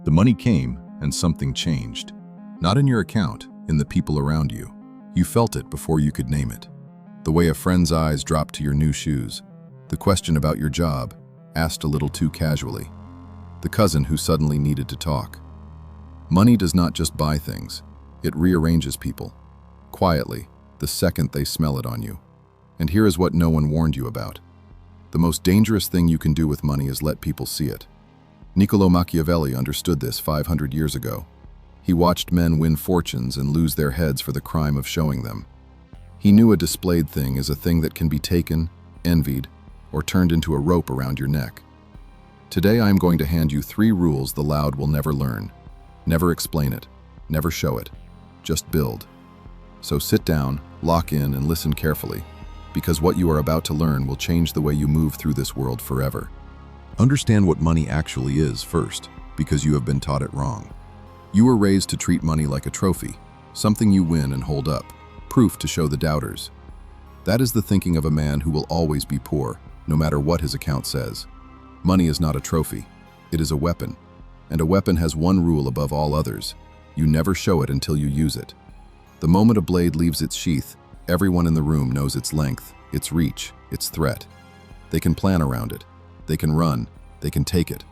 The money came, and something changed. Not in your account, in the people around you. You felt it before you could name it. The way a friend's eyes dropped to your new shoes. The question about your job, asked a little too casually. The cousin who suddenly needed to talk. Money does not just buy things. It rearranges people. Quietly, the second they smell it on you. And here is what no one warned you about. The most dangerous thing you can do with money is let people see it. Niccolo Machiavelli understood this 500 years ago. He watched men win fortunes and lose their heads for the crime of showing them. He knew a displayed thing is a thing that can be taken, envied, or turned into a rope around your neck. Today I am going to hand you 3 rules the loud will never learn. Never explain it, never show it, just build. So sit down, lock in, and listen carefully, because what you are about to learn will change the way you move through this world forever. Understand what money actually is first, because you have been taught it wrong. You were raised to treat money like a trophy, something you win and hold up, proof to show the doubters. That is the thinking of a man who will always be poor, no matter what his account says. Money is not a trophy, it is a weapon. And a weapon has one rule above all others: you never show it until you use it. The moment a blade leaves its sheath, everyone in the room knows its length, its reach, its threat. They can plan around it, they can run, they can take it.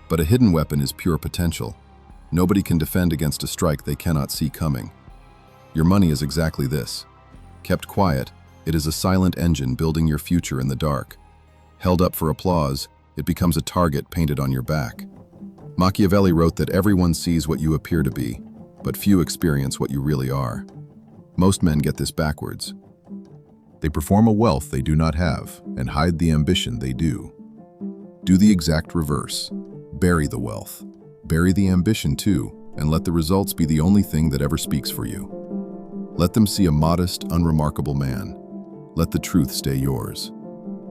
But a hidden weapon is pure potential. Nobody can defend against a strike they cannot see coming. Your money is exactly this. Kept quiet, it is a silent engine building your future in the dark. Held up for applause, it becomes a target painted on your back. Machiavelli wrote that everyone sees what you appear to be, but few experience what you really are. Most men get this backwards. They perform a wealth they do not have and hide the ambition they do. Do the exact reverse. Bury the wealth. Bury the ambition too, and let the results be the only thing that ever speaks for you. Let them see a modest, unremarkable man. Let the truth stay yours.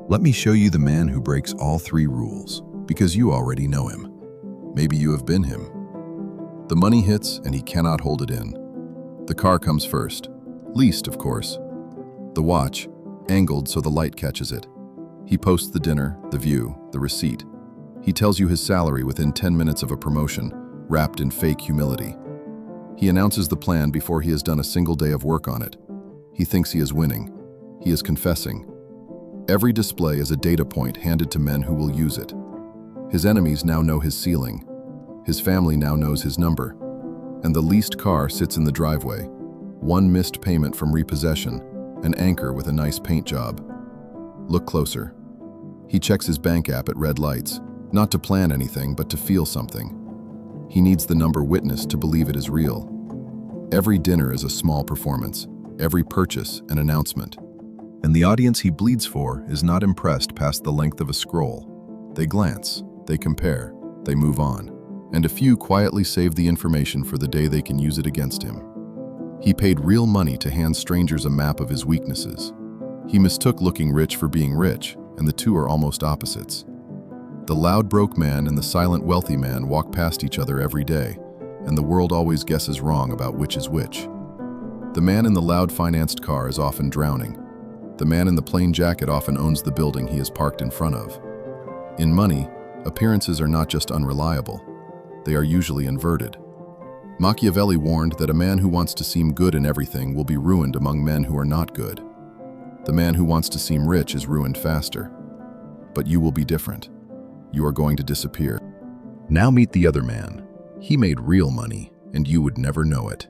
Let me show you the man who breaks all 3 rules, because you already know him. Maybe you have been him. The money hits and he cannot hold it in. The car comes first, least of course. The watch, angled so the light catches it. He posts the dinner, the view, the receipt. He tells you his salary within 10 minutes of a promotion, wrapped in fake humility. He announces the plan before he has done a single day of work on it. He thinks he is winning. He is confessing. Every display is a data point handed to men who will use it. His enemies now know his ceiling. His family now knows his number. And the leased car sits in the driveway. One missed payment from repossession, an anchor with a nice paint job. Look closer. He checks his bank app at red lights, not to plan anything, but to feel something. He needs the number witnessed to believe it is real. Every dinner is a small performance, every purchase an announcement. And the audience he bleeds for is not impressed past the length of a scroll. They glance, they compare, they move on, and a few quietly save the information for the day they can use it against him. He paid real money to hand strangers a map of his weaknesses. He mistook looking rich for being rich, and the two are almost opposites. The loud broke man and the silent wealthy man walk past each other every day, and the world always guesses wrong about which is which. The man in the loud financed car is often drowning. The man in the plain jacket often owns the building he is parked in front of. In money, appearances are not just unreliable, they are usually inverted. Machiavelli warned that a man who wants to seem good in everything will be ruined among men who are not good. The man who wants to seem rich is ruined faster. But you will be different. You are going to disappear. Now meet the other man. He made real money, and you would never know it.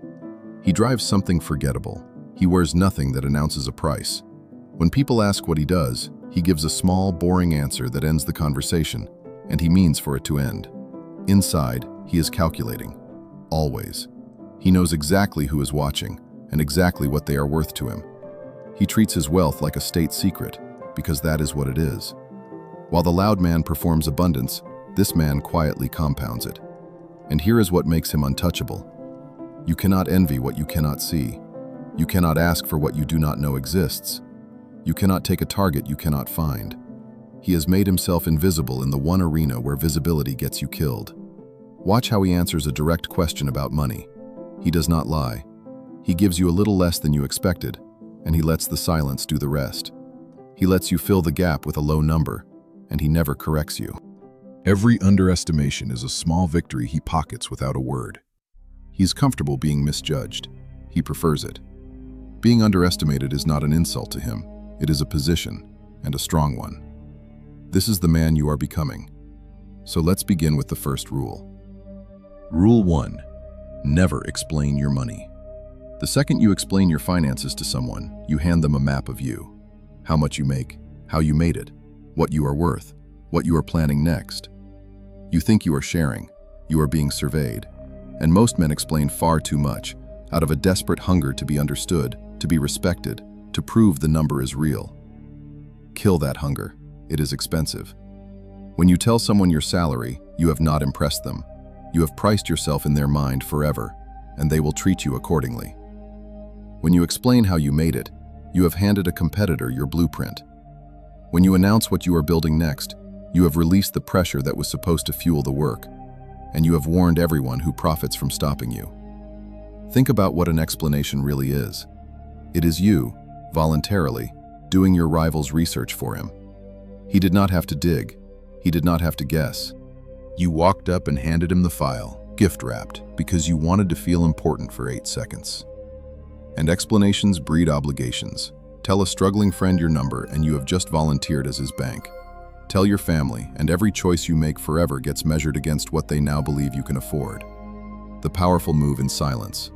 He drives something forgettable. He wears nothing that announces a price. When people ask what he does, he gives a small, boring answer that ends the conversation, and he means for it to end. Inside, he is calculating. Always. He knows exactly who is watching, and exactly what they are worth to him. He treats his wealth like a state secret, because that is what it is. While the loud man performs abundance, this man quietly compounds it. And here is what makes him untouchable. You cannot envy what you cannot see. You cannot ask for what you do not know exists. You cannot take a target you cannot find. He has made himself invisible in the one arena where visibility gets you killed. Watch how he answers a direct question about money. He does not lie. He gives you a little less than you expected, and he lets the silence do the rest. He lets you fill the gap with a low number, and he never corrects you. Every underestimation is a small victory he pockets without a word. He's comfortable being misjudged. He prefers it. Being underestimated is not an insult to him. It is a position, and a strong one. This is the man you are becoming. So let's begin with the first rule. Rule 1. Never explain your money. The second you explain your finances to someone, you hand them a map of you. How much you make, how you made it, what you are worth, what you are planning next. You think you are sharing, you are being surveyed. And most men explain far too much, out of a desperate hunger to be understood, to be respected, to prove the number is real. Kill that hunger. It is expensive. When you tell someone your salary, you have not impressed them. You have priced yourself in their mind forever, and they will treat you accordingly. When you explain how you made it, you have handed a competitor your blueprint. When you announce what you are building next, you have released the pressure that was supposed to fuel the work, and you have warned everyone who profits from stopping you. Think about what an explanation really is. It is you, voluntarily, doing your rival's research for him. He did not have to dig. He did not have to guess. You walked up and handed him the file, gift-wrapped, because you wanted to feel important for 8 seconds. And explanations breed obligations. Tell a struggling friend your number and you have just volunteered as his bank. Tell your family, and every choice you make forever gets measured against what they now believe you can afford. The powerful move in silence.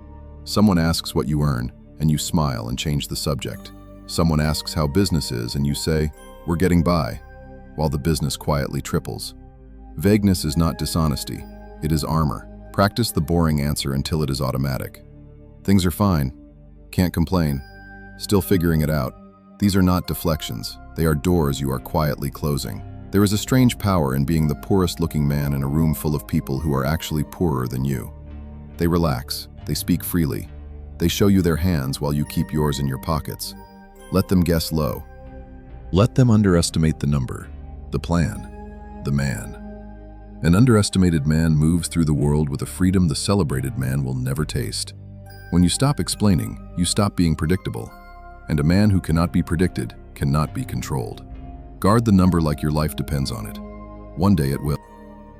Someone asks what you earn, and you smile and change the subject. Someone asks how business is, and you say, "We're getting by," while the business quietly triples. Vagueness is not dishonesty, it is armor. Practice the boring answer until it is automatic. Things are fine. Can't complain. Still figuring it out. These are not deflections. They are doors you are quietly closing. There is a strange power in being the poorest-looking man in a room full of people who are actually poorer than you. They relax. They speak freely. They show you their hands while you keep yours in your pockets. Let them guess low. Let them underestimate the number, the plan, the man. An underestimated man moves through the world with a freedom the celebrated man will never taste. When you stop explaining, you stop being predictable. And a man who cannot be predicted cannot be controlled. Guard the number like your life depends on it. One day it will.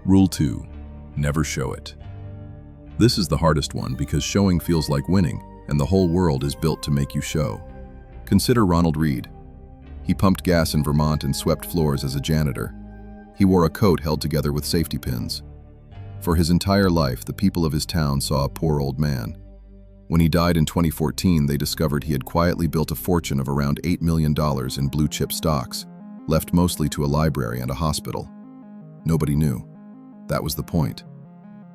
Rule 2. Never show it. This is the hardest one because showing feels like winning, and the whole world is built to make you show. Consider Ronald Read. He pumped gas in Vermont and swept floors as a janitor. He wore a coat held together with safety pins. For his entire life, the people of his town saw a poor old man. When he died in 2014, they discovered he had quietly built a fortune of around $8 million in blue-chip stocks, left mostly to a library and a hospital. Nobody knew. That was the point.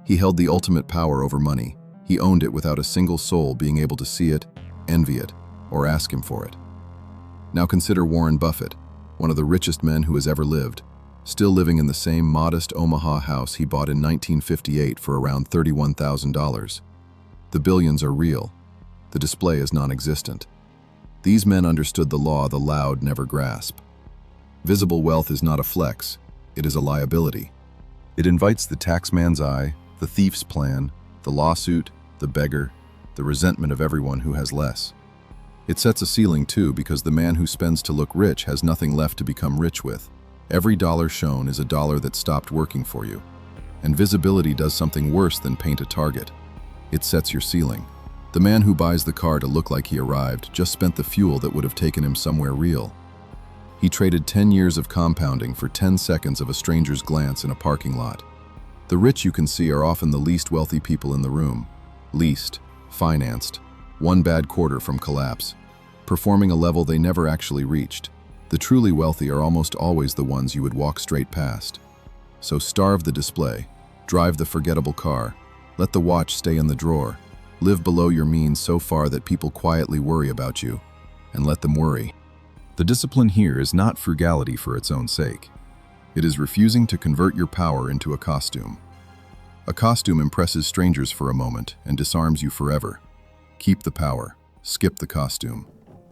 He held the ultimate power over money. He owned it without a single soul being able to see it, envy it, or ask him for it. Now consider Warren Buffett, one of the richest men who has ever lived, still living in the same modest Omaha house he bought in 1958 for around $31,000. The billions are real. The display is non-existent. These men understood the law the loud never grasp. Visible wealth is not a flex, it is a liability. It invites the taxman's eye, the thief's plan, the lawsuit, the beggar, the resentment of everyone who has less. It sets a ceiling too because the man who spends to look rich has nothing left to become rich with. Every dollar shown is a dollar that stopped working for you. And visibility does something worse than paint a target. It sets your ceiling. The man who buys the car to look like he arrived just spent the fuel that would have taken him somewhere real. He traded 10 years of compounding for 10 seconds of a stranger's glance in a parking lot. The rich you can see are often the least wealthy people in the room. Least, financed, one bad quarter from collapse, performing a level they never actually reached. The truly wealthy are almost always the ones you would walk straight past. So starve the display, drive the forgettable car, let the watch stay in the drawer, live below your means so far that people quietly worry about you, and let them worry. The discipline here is not frugality for its own sake. It is refusing to convert your power into a costume. A costume impresses strangers for a moment and disarms you forever. Keep the power, skip the costume.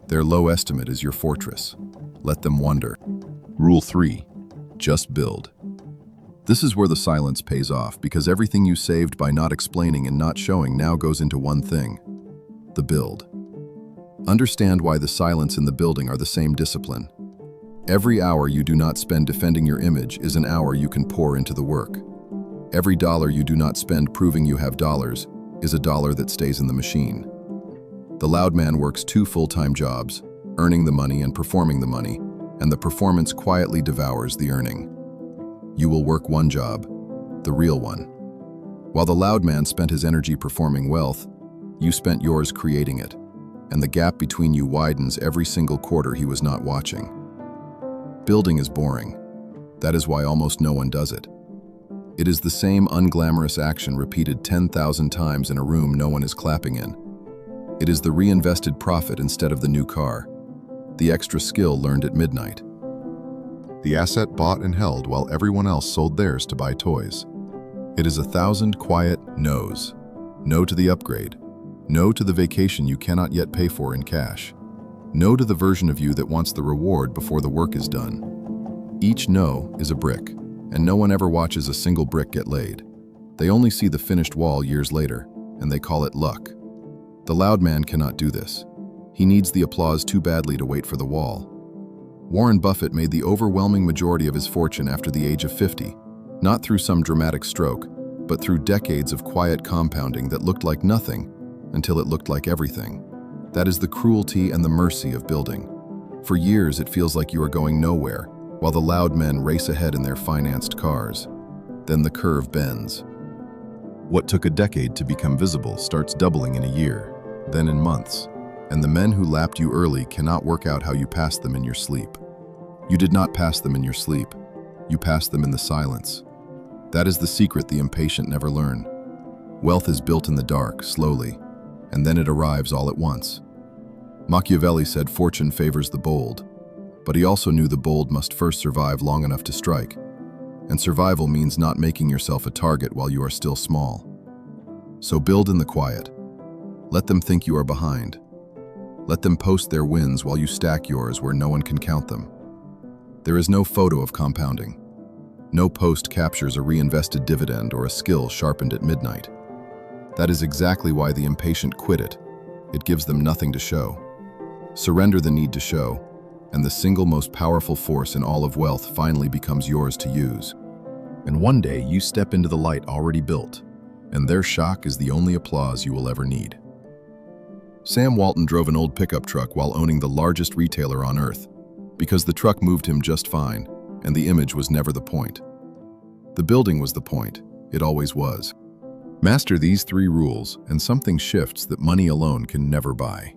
Their low estimate is your fortress. Let them wonder. Rule 3. Just build. This is where the silence pays off because everything you saved by not explaining and not showing now goes into one thing: the build. Understand why the silence and the building are the same discipline. Every hour you do not spend defending your image is an hour you can pour into the work. Every dollar you do not spend proving you have dollars is a dollar that stays in the machine. The loud man works 2 full-time jobs, earning the money and performing the money, and the performance quietly devours the earning. You will work 1 job, the real one. While the loud man spent his energy performing wealth, you spent yours creating it, and the gap between you widens every single quarter he was not watching. Building is boring. That is why almost no one does it. It is the same unglamorous action repeated 10,000 times in a room no one is clapping in. It is the reinvested profit instead of the new car, the extra skill learned at midnight. The asset bought and held while everyone else sold theirs to buy toys. It is 1,000 quiet no's. No to the upgrade. No to the vacation you cannot yet pay for in cash. No to the version of you that wants the reward before the work is done. Each no is a brick, and no one ever watches a single brick get laid. They only see the finished wall years later, and they call it luck. The loud man cannot do this. He needs the applause too badly to wait for the wall. Warren Buffett made the overwhelming majority of his fortune after the age of 50, not through some dramatic stroke, but through decades of quiet compounding that looked like nothing until it looked like everything. That is the cruelty and the mercy of building. For years, it feels like you are going nowhere, while the loud men race ahead in their financed cars. Then the curve bends. What took a decade to become visible starts doubling in a year, then in months, and the men who lapped you early cannot work out how you passed them in your sleep. You did not pass them in your sleep. You passed them in the silence. That is the secret the impatient never learn. Wealth is built in the dark, slowly, and then it arrives all at once. Machiavelli said fortune favors the bold, but he also knew the bold must first survive long enough to strike. And survival means not making yourself a target while you are still small. So build in the quiet. Let them think you are behind. Let them post their wins while you stack yours where no one can count them. There is no photo of compounding. No post captures a reinvested dividend or a skill sharpened at midnight. That is exactly why the impatient quit it. It gives them nothing to show. Surrender the need to show, and the single most powerful force in all of wealth finally becomes yours to use. And one day you step into the light already built, and their shock is the only applause you will ever need. Sam Walton drove an old pickup truck while owning the largest retailer on earth, because the truck moved him just fine, and the image was never the point. The building was the point. It always was. Master these 3 rules, and something shifts that money alone can never buy.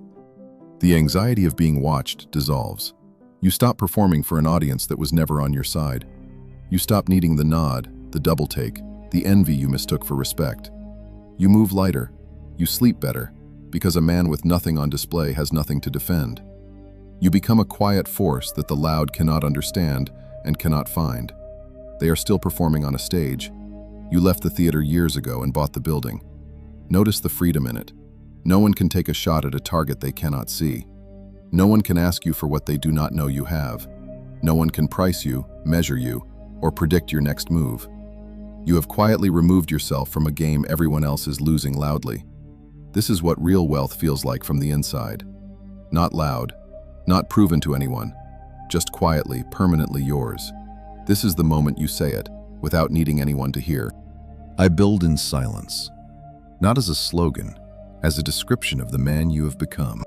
The anxiety of being watched dissolves. You stop performing for an audience that was never on your side. You stop needing the nod, the double take, the envy you mistook for respect. You move lighter. You sleep better, because a man with nothing on display has nothing to defend. You become a quiet force that the loud cannot understand and cannot find. They are still performing on a stage. You left the theater years ago and bought the building. Notice the freedom in it. No one can take a shot at a target they cannot see. No one can ask you for what they do not know you have. No one can price you, measure you, or predict your next move. You have quietly removed yourself from a game everyone else is losing loudly. This is what real wealth feels like from the inside. Not loud, not proven to anyone, just quietly, permanently yours. This is the moment you say it, without needing anyone to hear. I build in silence, not as a slogan, as a description of the man you have become.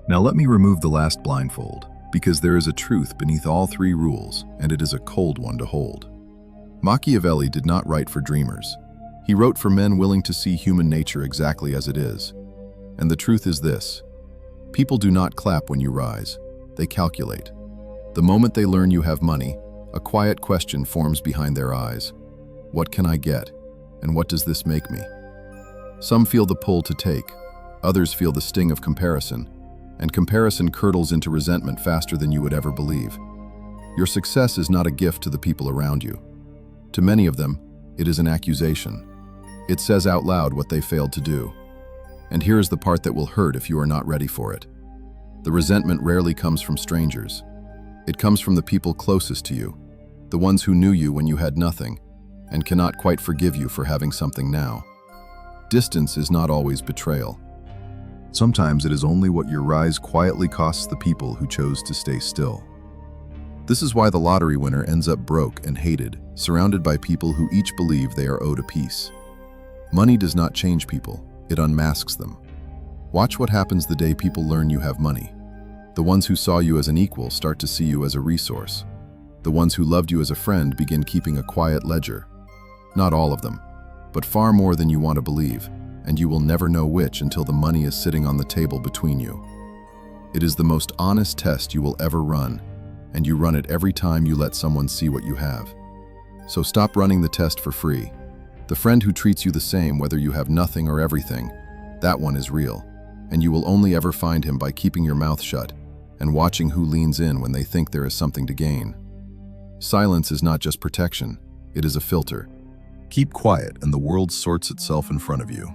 Now let me remove the last blindfold, because there is a truth beneath all 3 rules, and it is a cold one to hold. Machiavelli did not write for dreamers. He wrote for men willing to see human nature exactly as it is. And the truth is this: people do not clap when you rise, they calculate. The moment they learn you have money, a quiet question forms behind their eyes. What can I get? And what does this make me? Some feel the pull to take, others feel the sting of comparison, and comparison curdles into resentment faster than you would ever believe. Your success is not a gift to the people around you. To many of them, it is an accusation. It says out loud what they failed to do. And here is the part that will hurt if you are not ready for it. The resentment rarely comes from strangers. It comes from the people closest to you, the ones who knew you when you had nothing, and cannot quite forgive you for having something now. Distance is not always betrayal. Sometimes it is only what your rise quietly costs the people who chose to stay still. This is why the lottery winner ends up broke and hated, surrounded by people who each believe they are owed a piece. Money does not change people, it unmasks them. Watch what happens the day people learn you have money. The ones who saw you as an equal start to see you as a resource. The ones who loved you as a friend begin keeping a quiet ledger. Not all of them, but far more than you want to believe, and you will never know which until the money is sitting on the table between you. It is the most honest test you will ever run, and you run it every time you let someone see what you have. So stop running the test for free. The friend who treats you the same whether you have nothing or everything, that one is real, and you will only ever find him by keeping your mouth shut and watching who leans in when they think there is something to gain. Silence is not just protection, it is a filter. Keep quiet and the world sorts itself in front of you.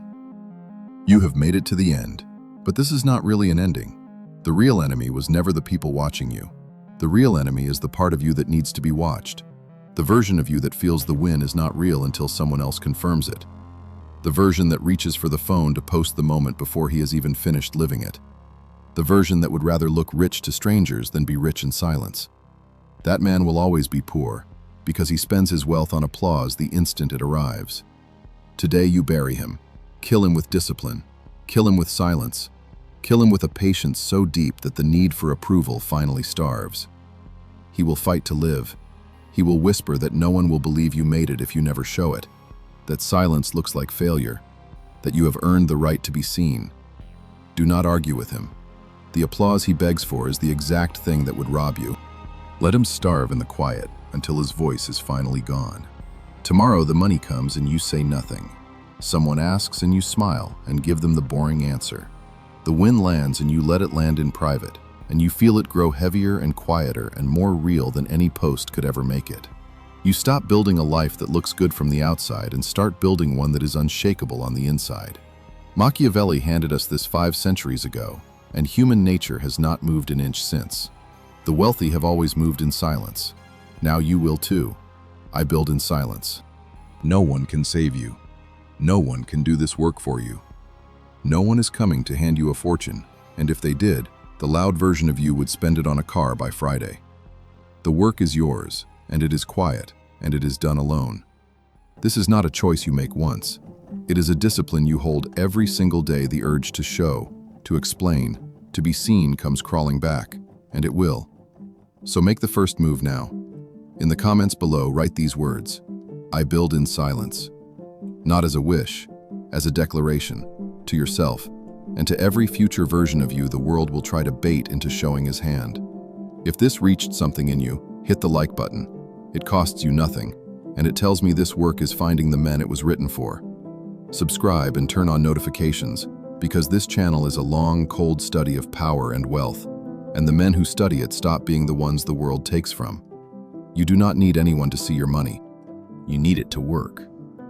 You have made it to the end, but this is not really an ending. The real enemy was never the people watching you. The real enemy is the part of you that needs to be watched. The version of you that feels the win is not real until someone else confirms it. The version that reaches for the phone to post the moment before he has even finished living it. The version that would rather look rich to strangers than be rich in silence. That man will always be poor, because he spends his wealth on applause the instant it arrives. Today you bury him. Kill him with discipline. Kill him with silence. Kill him with a patience so deep that the need for approval finally starves. He will fight to live. He will whisper that no one will believe you made it if you never show it, that silence looks like failure, that you have earned the right to be seen. Do not argue with him. The applause he begs for is the exact thing that would rob you. Let him starve in the quiet until his voice is finally gone. Tomorrow the money comes and you say nothing. Someone asks and you smile and give them the boring answer. The win lands and you let it land in private, and you feel it grow heavier and quieter and more real than any post could ever make it. You stop building a life that looks good from the outside and start building one that is unshakable on the inside. Machiavelli handed us this 5 centuries ago, and human nature has not moved an inch since. The wealthy have always moved in silence. Now you will too. I build in silence. No one can save you. No one can do this work for you. No one is coming to hand you a fortune, and if they did, the loud version of you would spend it on a car by Friday. The work is yours, and it is quiet, and it is done alone. This is not a choice you make once. It is a discipline you hold every single day. The urge to show, to explain, to be seen comes crawling back, and it will. So make the first move now. In the comments below, write these words: I build in silence. Not as a wish, as a declaration, to yourself, and to every future version of you the world will try to bait into showing his hand. If this reached something in you, hit the like button. It costs you nothing, and it tells me this work is finding the men it was written for. Subscribe and turn on notifications, because this channel is a long, cold study of power and wealth, and the men who study it stop being the ones the world takes from. You do not need anyone to see your money. You need it to work,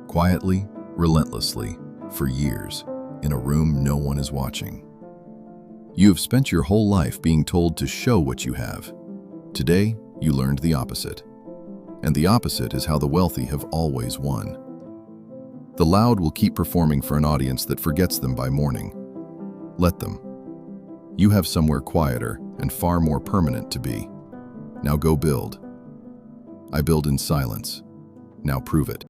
quietly, relentlessly, for years, in a room no one is watching. You have spent your whole life being told to show what you have. Today, you learned the opposite. And the opposite is how the wealthy have always won. The loud will keep performing for an audience that forgets them by morning. Let them. You have somewhere quieter and far more permanent to be. Now go build. I build in silence. Now prove it.